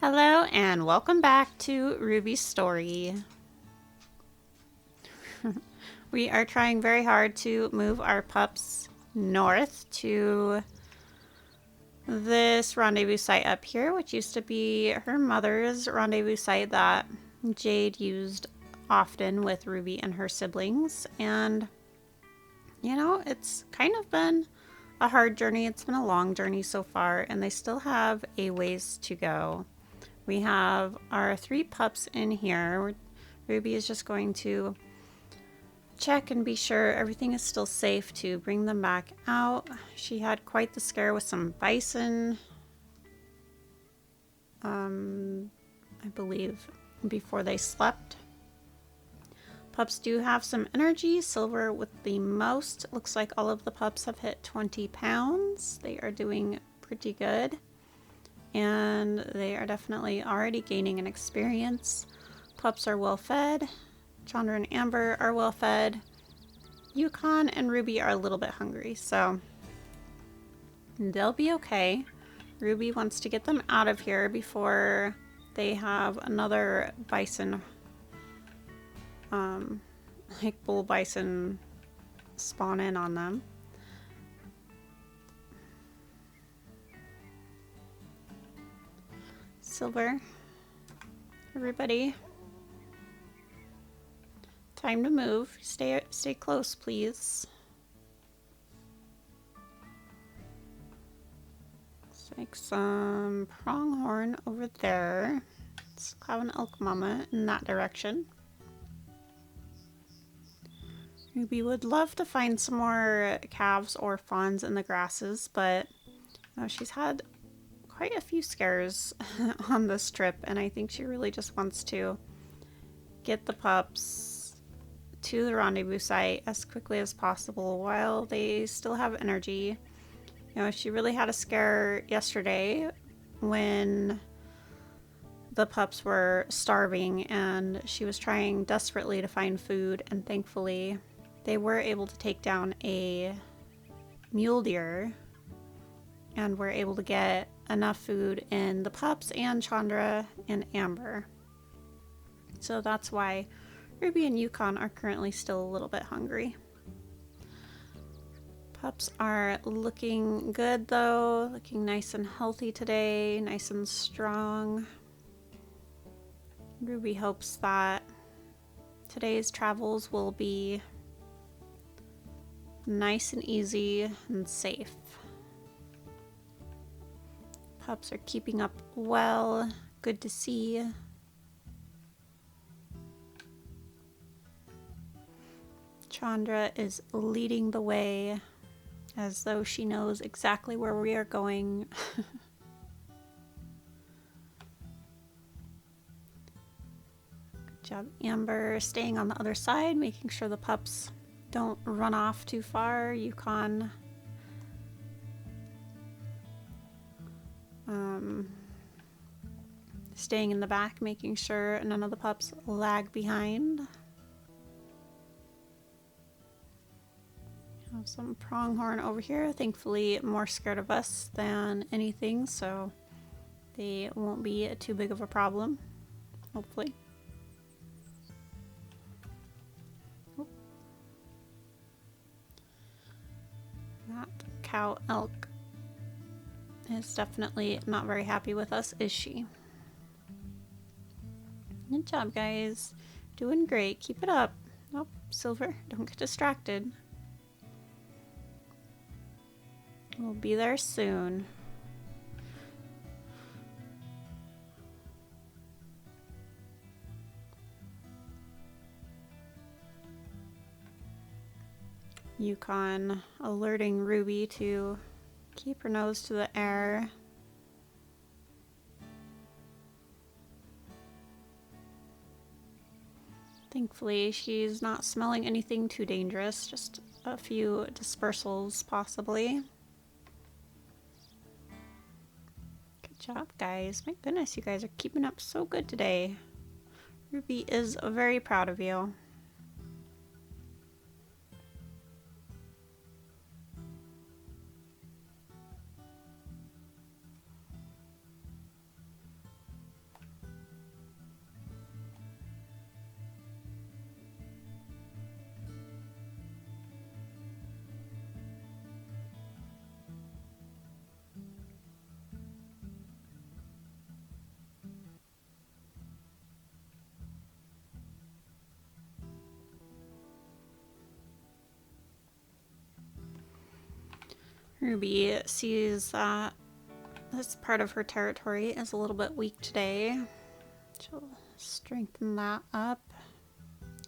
Hello and welcome back to Ruby's story. We are trying very hard to move our pups north to this rendezvous site up here, which used to be her mother's rendezvous site that Jade used often with Ruby and her siblings. And, you know, it's kind of been a hard journey. It's been a long journey so far, and they still have a ways to go. We have our 3 pups in here. Ruby is just going to check and be sure everything is still safe to bring them back out. She had quite the scare with some bison, I believe, before they slept. Pups do have some energy. Silver with the most. Looks like all of the pups have hit 20 pounds. They are doing pretty good. And they are definitely already gaining an experience. Pups are well fed. Chandra and Amber are well fed. Yukon and Ruby are a little bit hungry, so they'll be okay. Ruby wants to get them out of here before they have another bison, like bull bison, spawn in on them. Silver, everybody, time to move. Stay close, please. Looks like some pronghorn over there. Let's have an elk mama in that direction. Ruby would love to find some more calves or fawns in the grasses, but she's had quite a few scares on this trip, and I think she really just wants to get the pups to the rendezvous site as quickly as possible while they still have energy. You know, she really had a scare yesterday when the pups were starving and she was trying desperately to find food, and thankfully they were able to take down a mule deer and were able to get enough food in the pups and Chandra and Amber. So that's why Ruby and Yukon are currently still a little bit hungry. Pups are looking good though, looking nice and healthy today, nice and strong. Ruby hopes that today's travels will be nice and easy and safe. Pups are keeping up well. Good to see. Chandra is leading the way as though she knows exactly where we are going. Good job, Amber, staying on the other side, making sure the pups don't run off too far. Yukon staying in the back, making sure none of the pups lag behind. Have some pronghorn over here, thankfully more scared of us than anything, so they won't be too big of a problem, hopefully. Oh. That cow elk is definitely not very happy with us, is she? Good job, guys. Doing great. Keep it up. Oh, Silver, don't get distracted. We'll be there soon. Yukon alerting Ruby to keep her nose to the air. Thankfully, she's not smelling anything too dangerous, just a few dispersals possibly. Good job, guys. My goodness, you guys are keeping up so good today. Ruby is very proud of you. Ruby sees that this part of her territory is a little bit weak today. She'll strengthen that up.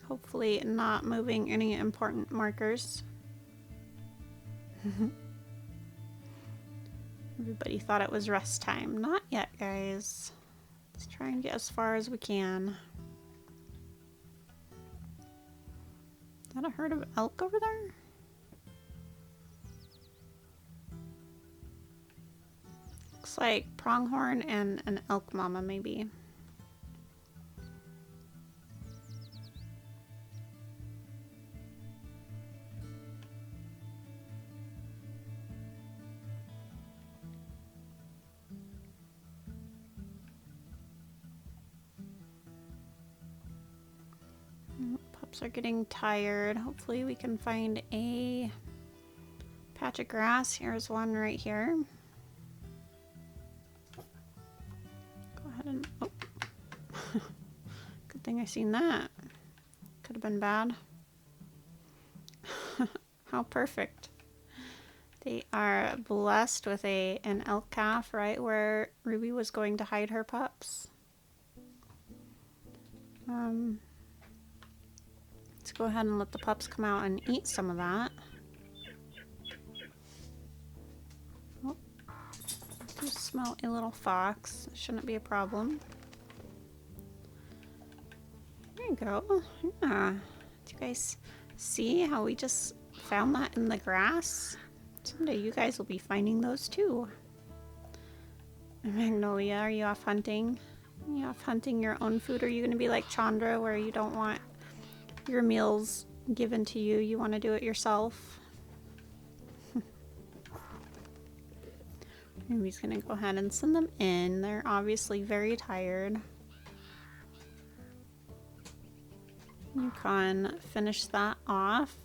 Hopefully not moving any important markers. Everybody thought it was rest time. Not yet, guys. Let's try and get as far as we can. Is that a herd of elk over there? Looks like pronghorn and an elk mama, maybe. Pups are getting tired. Hopefully we can find a patch of grass. Here's one right here. Go ahead and... oh. Good thing I seen that. Could have been bad. How perfect. They are blessed with an elk calf right where Ruby was going to hide her pups. Let's go ahead and let the pups come out and eat some of that. Oh, I do smell a little fox. Shouldn't be a problem. There you go. Yeah. Do you guys see how we just found that in the grass? Someday you guys will be finding those too. Magnolia, are you off hunting? Are you off hunting your own food? Or are you going to be like Chandra where you don't want your meals given to you? You want to do it yourself? Ruby's going to go ahead and send them in. They're obviously very tired. You can finish that off.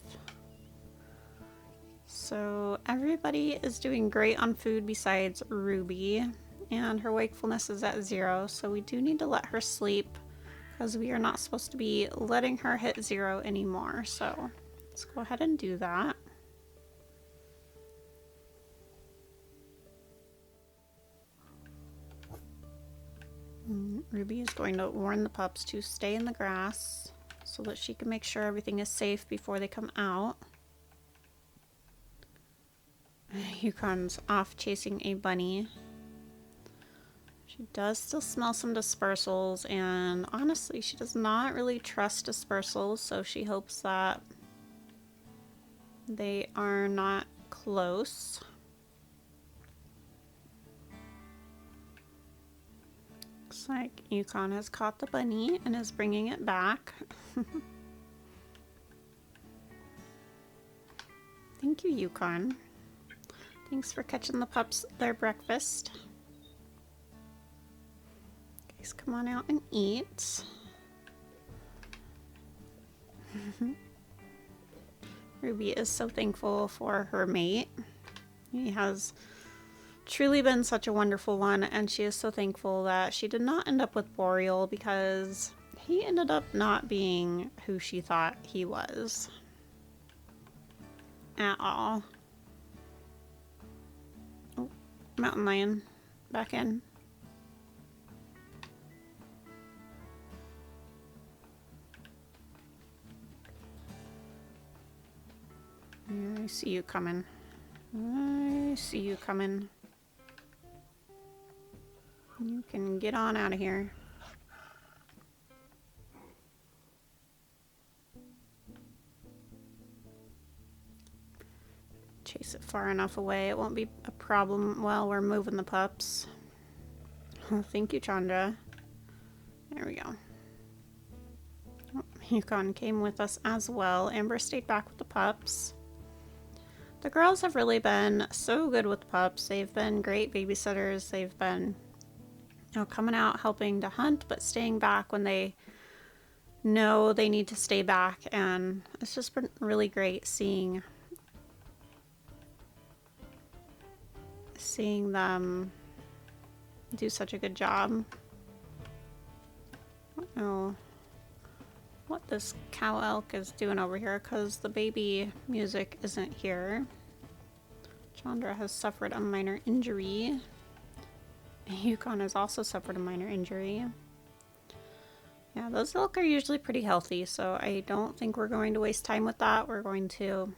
So everybody is doing great on food besides Ruby, and her wakefulness is at 0, so we do need to let her sleep because we are not supposed to be letting her hit 0 anymore. So let's go ahead and do that. Ruby is going to warn the pups to stay in the grass so that she can make sure everything is safe before they come out. Yukon's off chasing a bunny. She does still smell some dispersals, and honestly, she does not really trust dispersals, so she hopes that they are not close. Looks like Yukon has caught the bunny and is bringing it back. Thank you, Yukon. Thanks for catching the pups their breakfast. Guys, come on out and eat. Ruby is so thankful for her mate. He has truly been such a wonderful one, and she is so thankful that she did not end up with Boreal because he ended up not being who she thought he was at all. Oh, mountain lion, back in. Yeah, I see you coming. I see you coming. You can get on out of here. Chase it far enough away. It won't be a problem while we're moving the pups. Oh, thank you, Chandra. There we go. Oh, Yukon came with us as well. Amber stayed back with the pups. The girls have really been so good with the pups. They've been great babysitters. They've been, you know, coming out helping to hunt, but staying back when they know they need to stay back. And it's just been really great seeing them do such a good job. I don't know what this cow elk is doing over here because the baby music isn't here. Chandra has suffered a minor injury. Yukon has also suffered a minor injury. Yeah, those elk are usually pretty healthy, so I don't think we're going to waste time with that. We're going to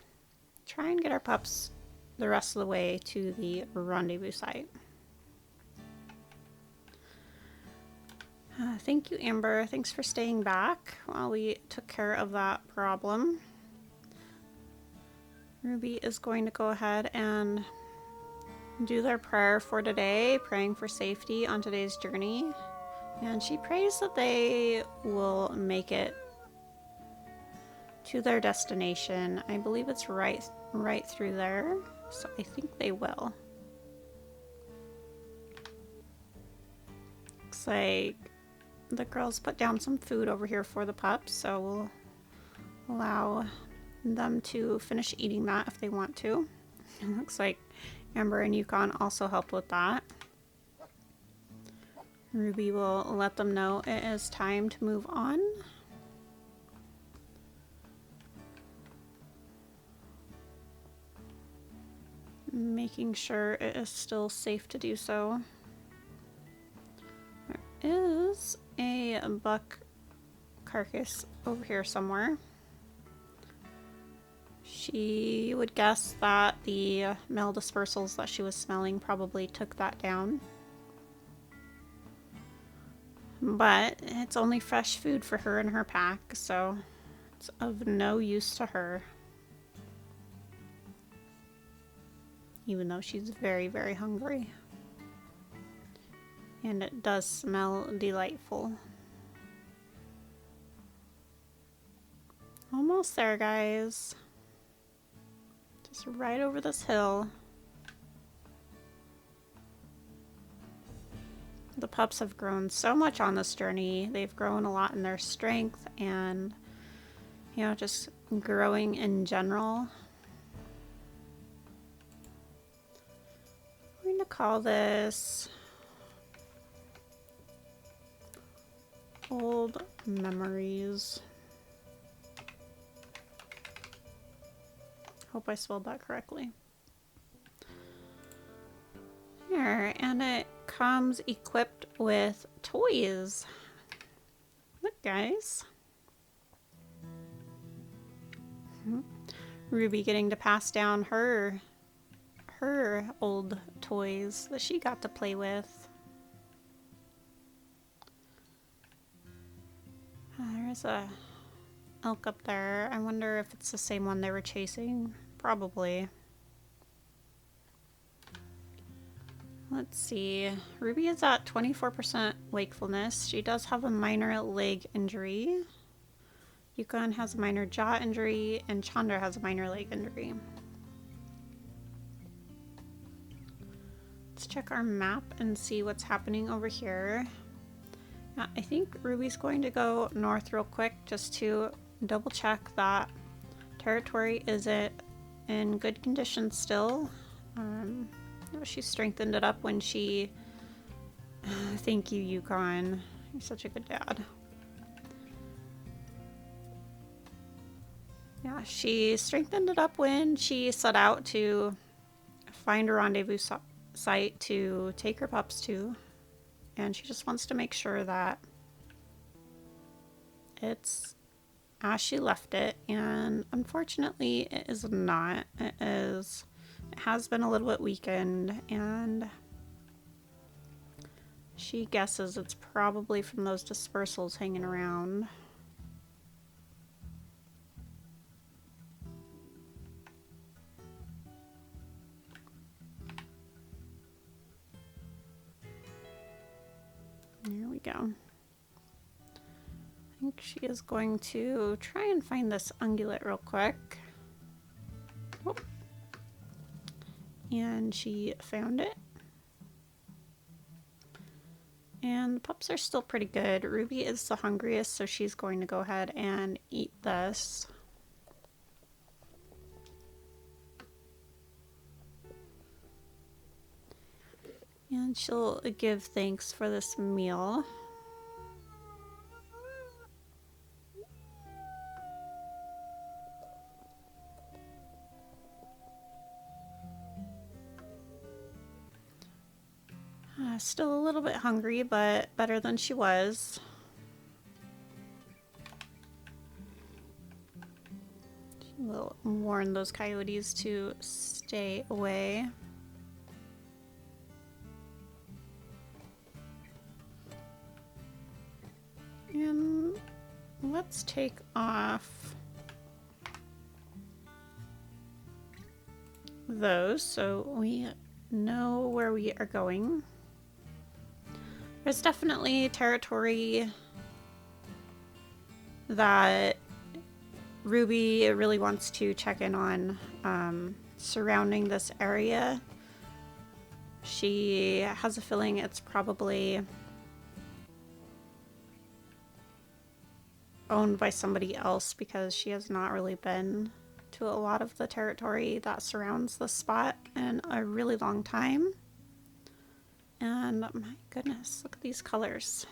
try and get our pups the rest of the way to the rendezvous site. Thank you, Amber. Thanks for staying back while we took care of that problem. Ruby is going to go ahead and do their prayer for today, praying for safety on today's journey. And she prays that they will make it to their destination. I believe it's right through there, so I think they will. Looks like the girls put down some food over here for the pups, so we'll allow them to finish eating that if they want to. It looks like Amber and Yukon also helped with that. Ruby will let them know it is time to move on. Making sure it is still safe to do so. There is a buck carcass over here somewhere. She would guess that the male dispersals that she was smelling probably took that down. But it's only fresh food for her and her pack, so it's of no use to her. Even though she's very, very hungry. And it does smell delightful. Almost there, guys. Just right over this hill. The pups have grown so much on this journey. They've grown a lot in their strength and, you know, just growing in general. We're going to call this Old Memories. Hope I spelled that correctly. Here, and it comes equipped with toys. Look, guys. Ruby getting to pass down her old toys that she got to play with. There's a elk up there. I wonder if it's the same one they were chasing. Probably. Let's see. Ruby is at 24% wakefulness. She does have a minor leg injury. Yukon has a minor jaw injury, and Chandra has a minor leg injury. Let's check our map and see what's happening over here. Now, I think Ruby's going to go north real quick just to double check that territory is in good condition still. She strengthened it up when she... Thank you, Yukon. You're such a good dad. Yeah, she strengthened it up when she set out to find a rendezvous site to take her pups to. And she just wants to make sure that it's as she left it. And unfortunately, it is not. It has been a little bit weakened, and she guesses it's probably from those dispersals hanging around. There we go. I think she is going to try and find this ungulate real quick. Oh. And she found it. And the pups are still pretty good. Ruby is the hungriest, so she's going to go ahead and eat this. And she'll give thanks for this meal. Still a little bit hungry, but better than she was. We'll warn those coyotes to stay away. And let's take off those so we know where we are going. There's definitely territory that Ruby really wants to check in on surrounding this area. She has a feeling it's probably owned by somebody else because she has not really been to a lot of the territory that surrounds the spot in a really long time. And my goodness, look at these colors.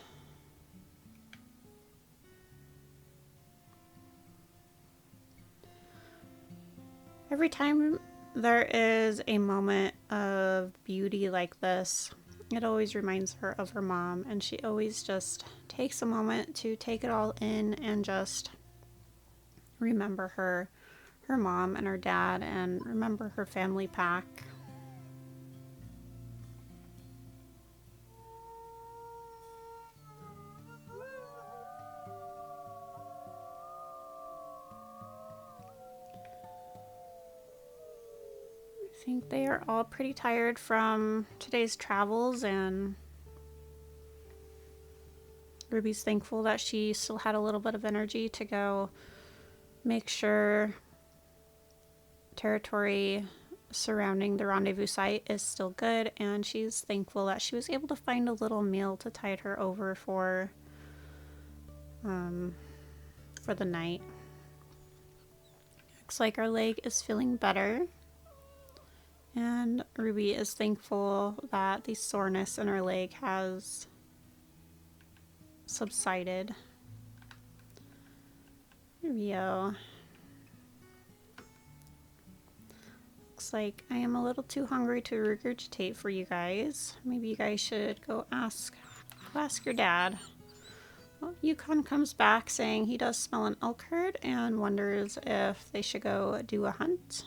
Every time there is a moment of beauty like this, it always reminds her of her mom, and she always just takes a moment to take it all in and just remember her mom and her dad and remember her family pack. I think they are all pretty tired from today's travels, and Ruby's thankful that she still had a little bit of energy to go make sure territory surrounding the rendezvous site is still good, and she's thankful that she was able to find a little meal to tide her over for the night. Looks like our leg is feeling better, and Ruby is thankful that the soreness in her leg has subsided. Here we go. Looks like I am a little too hungry to regurgitate for you guys. Maybe you guys should go ask your dad. Well, Yukon comes back saying he does smell an elk herd and wonders if they should go do a hunt.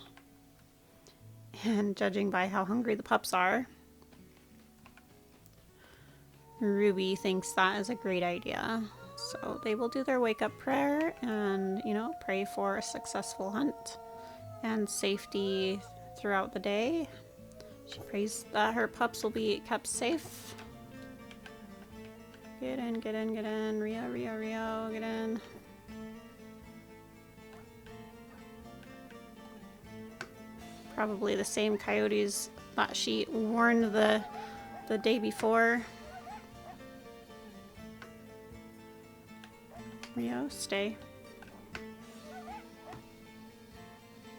And judging by how hungry the pups are, Ruby thinks that is a great idea. So they will do their wake-up prayer and, you know, pray for a successful hunt and safety throughout the day. She prays that her pups will be kept safe. Get in, get in, get in. Rio, Rio, Rio, get in. Probably the same coyotes that she warned the day before. Rio, stay.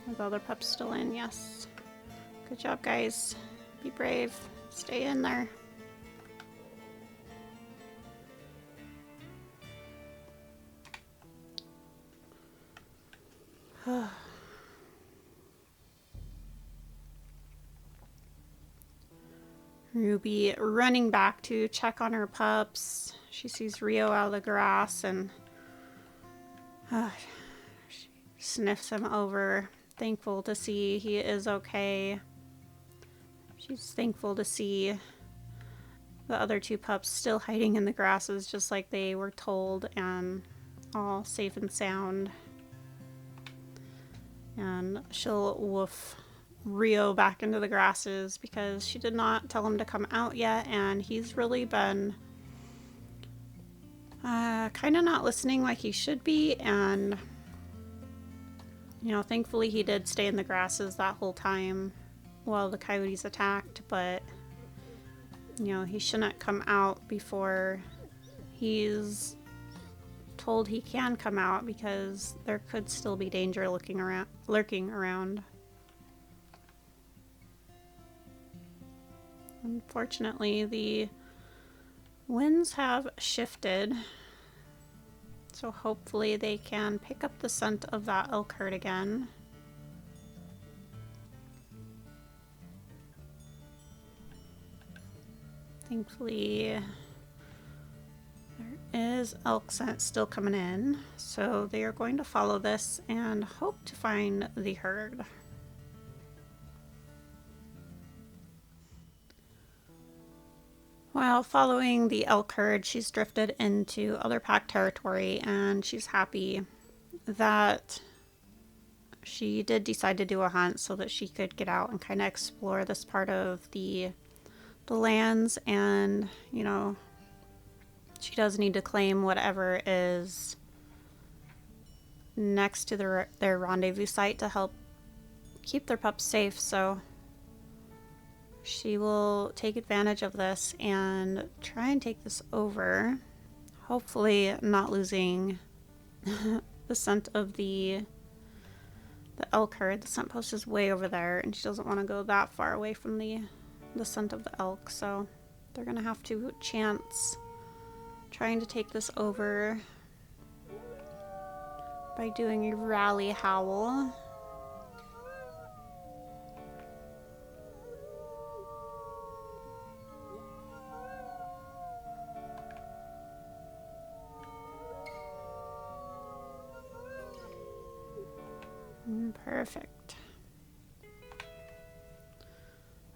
Are the other pups still in? Yes. Good job, guys. Be brave. Stay in there. Ruby running back to check on her pups. She sees Rio out of the grass and she sniffs him over. Thankful to see he is okay. She's thankful to see the other two pups still hiding in the grasses just like they were told, and all safe and sound. And she'll woof Rio back into the grasses because she did not tell him to come out yet, and he's really been kind of not listening like he should be. And you know, thankfully he did stay in the grasses that whole time while the coyotes attacked, but you know, he shouldn't come out before he's told he can come out because there could still be danger lurking around. Unfortunately, the winds have shifted, so hopefully they can pick up the scent of that elk herd again. Thankfully, there is elk scent still coming in, so they are going to follow this and hope to find the herd. While following the elk herd, she's drifted into other pack territory, and she's happy that she did decide to do a hunt so that she could get out and kind of explore this part of the lands. And, you know, she does need to claim whatever is next to their rendezvous site to help keep their pups safe. So she will take advantage of this and try and take this over, hopefully not losing the scent of the elk herd. The scent post is way over there, and she doesn't want to go that far away from the scent of the elk, so they're gonna have to chance trying to take this over by doing a rally howl. Perfect.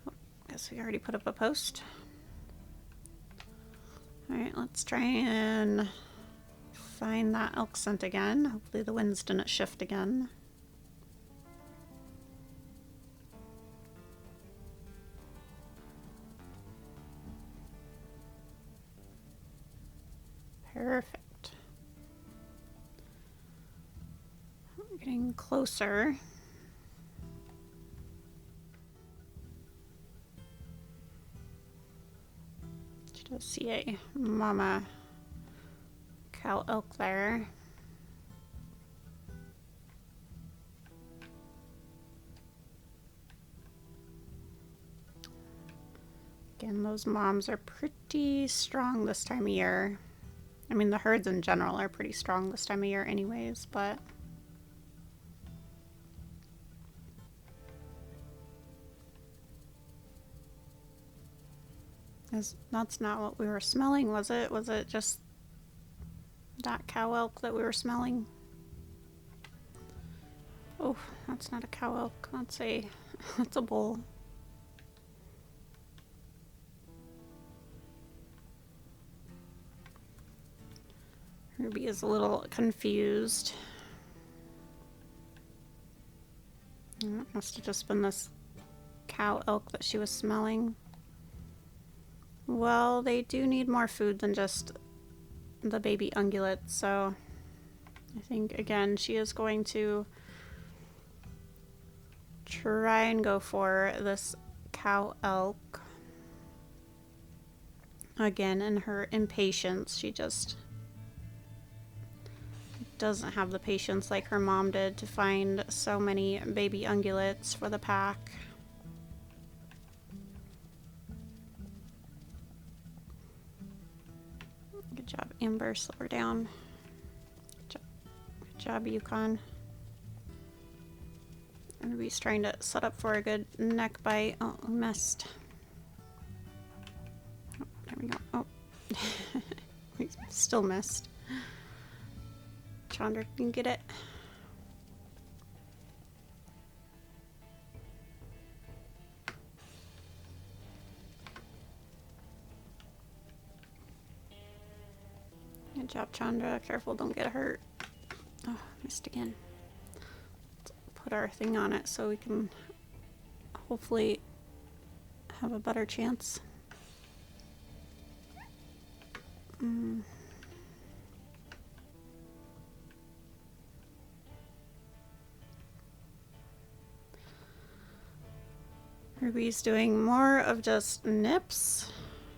Oh, guess we already put up a post. Alright, let's try and find that elk scent again. Hopefully the winds didn't shift again. Perfect. We're getting closer. She does see a mama cow elk there. Again, those moms are pretty strong this time of year. I mean, the herds in general are pretty strong this time of year anyways, but that's not what we were smelling, was it? Was it just that cow elk that we were smelling? Oh, that's not a cow elk. That's a bull. Ruby is a little confused. It must have just been this cow elk that she was smelling. Well, they do need more food than just the baby ungulates, so I think, again, she is going to try and go for this cow elk. Again, in her impatience, she just doesn't have the patience like her mom did to find so many baby ungulates for the pack. Good job, Amber. Slow her down. Good job, Yukon. Ruby's trying to set up for a good neck bite. Oh, we missed. Oh, there we go. Oh, we still missed. Chandra can get it. Good job, Chandra. Careful, don't get hurt. Oh, missed again. Let's put our thing on it so we can hopefully have a better chance. Ruby's doing more of just nips,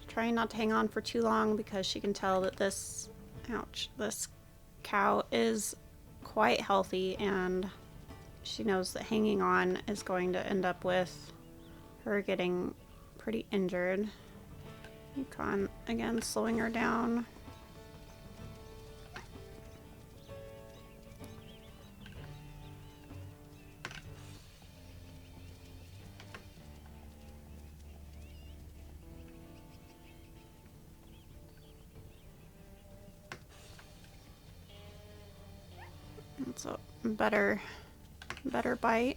trying not to hang on for too long because she can tell that this cow is quite healthy, and she knows that hanging on is going to end up with her getting pretty injured. Yukon again slowing her down. It's a better bite.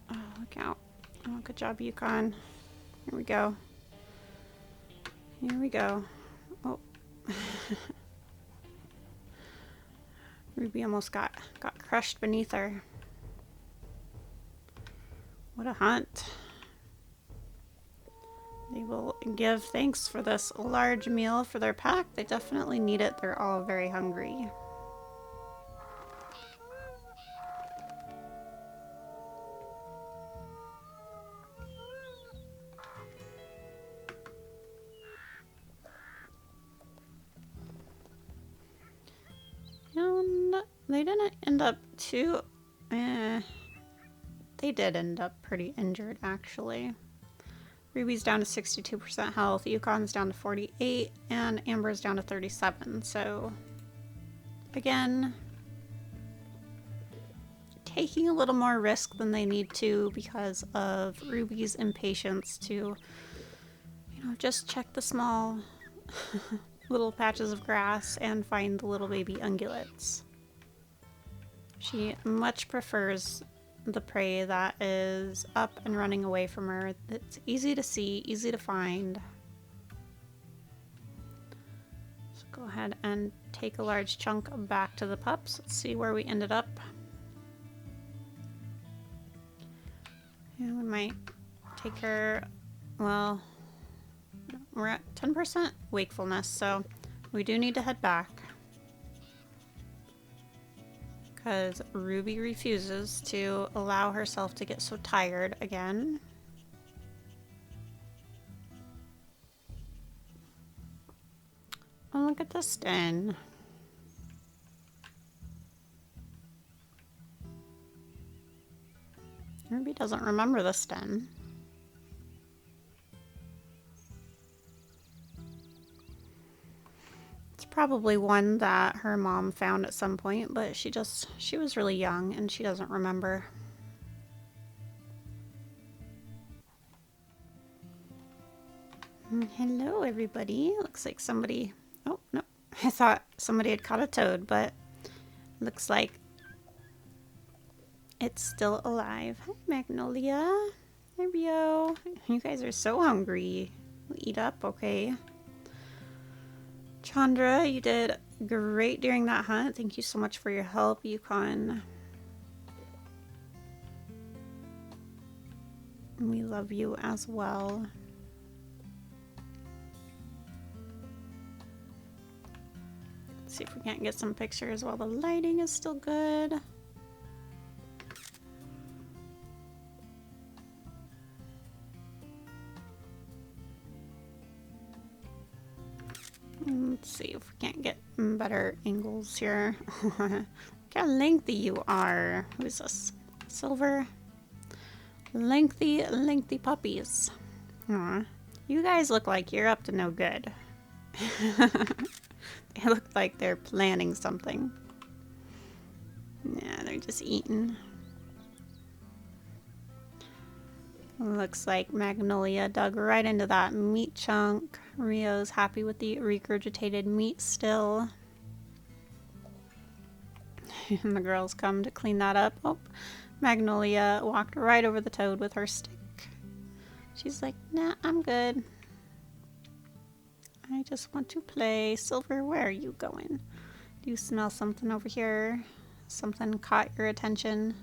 Oh, look out. Oh, good job, Yukon. Here we go. Here we go. Oh. Ruby almost got crushed beneath her. What a hunt. They will give thanks for this large meal for their pack. They definitely need it. They're all very hungry. And they didn't end up too... they did end up pretty injured, actually. Ruby's down to 62% health, Yukon's down to 48, and Amber's down to 37. So, again, taking a little more risk than they need to because of Ruby's impatience to, you know, just check the small little patches of grass and find the little baby ungulates. She much prefers the prey that is up and running away from her. It's easy to see, easy to find. So go ahead and take a large chunk back to the pups. Let's see where we ended up. And we might take her, well, we're at 10% wakefulness, so we do need to head back. Because Ruby refuses to allow herself to get so tired again. Oh, look at this den. Ruby doesn't remember this den. Probably one that her mom found at some point, but she was really young and she doesn't remember. Hello, everybody. Looks like somebody... Oh, no. I thought somebody had caught a toad, but looks like it's still alive. Hi, Magnolia. There we go. You guys are so hungry. We'll eat up, okay? Chandra, you did great during that hunt. Thank you so much for your help, Yukon. We love you as well. Let's see if we can't get some pictures while the lighting is still good. Let's see if we can't get better angles here. Look how lengthy you are. Who's this? Silver? Lengthy puppies. Aw. You guys look like you're up to no good. They look like they're planning something. Yeah, they're just eating. Looks like Magnolia dug right into that meat chunk. Rio's happy with the regurgitated meat still. And the girls come to clean that up. Oh, Magnolia walked right over the toad with her stick. She's like, nah, I'm good. I just want to play. Silver, where are you going? Do you smell something over here? Something caught your attention?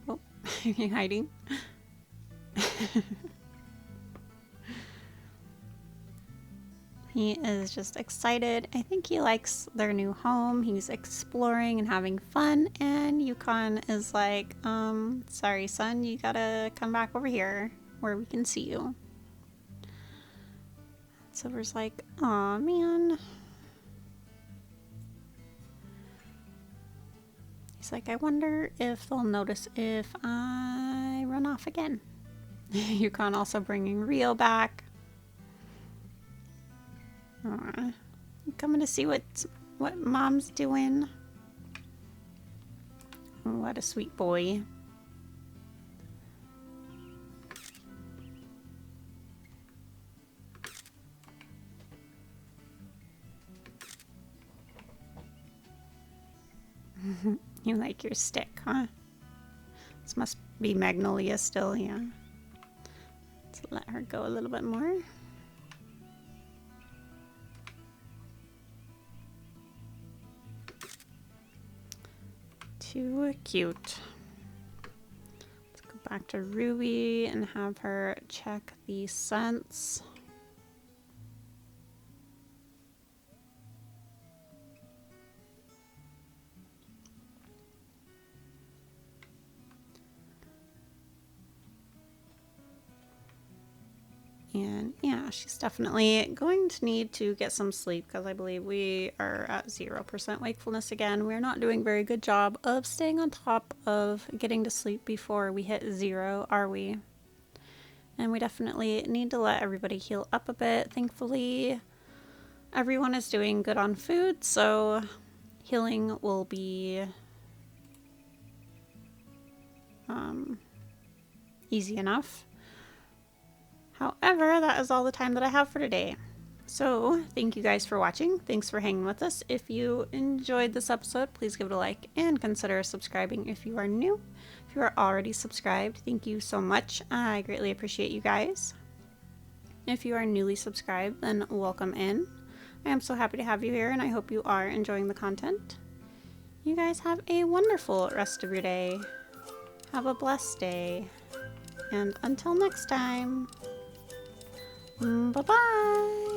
Oh, are you hiding? He is just excited. I think he likes their new home. He's exploring and having fun. And Yukon is like, sorry, son, you gotta come back over here where we can see you. Silver's like, aw, man. He's like, I wonder if they'll notice if I run off again. Yukon also bringing Rio back. Aww. You coming to see what mom's doing? What a sweet boy. You like your stick, huh? This must be Magnolia still, yeah. Let's let her go a little bit more. Too cute. Let's go back to Ruby and have her check the scents. And yeah, she's definitely going to need to get some sleep because I believe we are at 0% wakefulness again. We're not doing a very good job of staying on top of getting to sleep before we hit 0, are we? And we definitely need to let everybody heal up a bit. Thankfully, everyone is doing good on food, so healing will be easy enough. However, that is all the time that I have for today. So, thank you guys for watching. Thanks for hanging with us. If you enjoyed this episode, please give it a like and consider subscribing if you are new. If you are already subscribed, thank you so much. I greatly appreciate you guys. If you are newly subscribed, then welcome in. I am so happy to have you here, and I hope you are enjoying the content. You guys have a wonderful rest of your day. Have a blessed day. And until next time, bye-bye!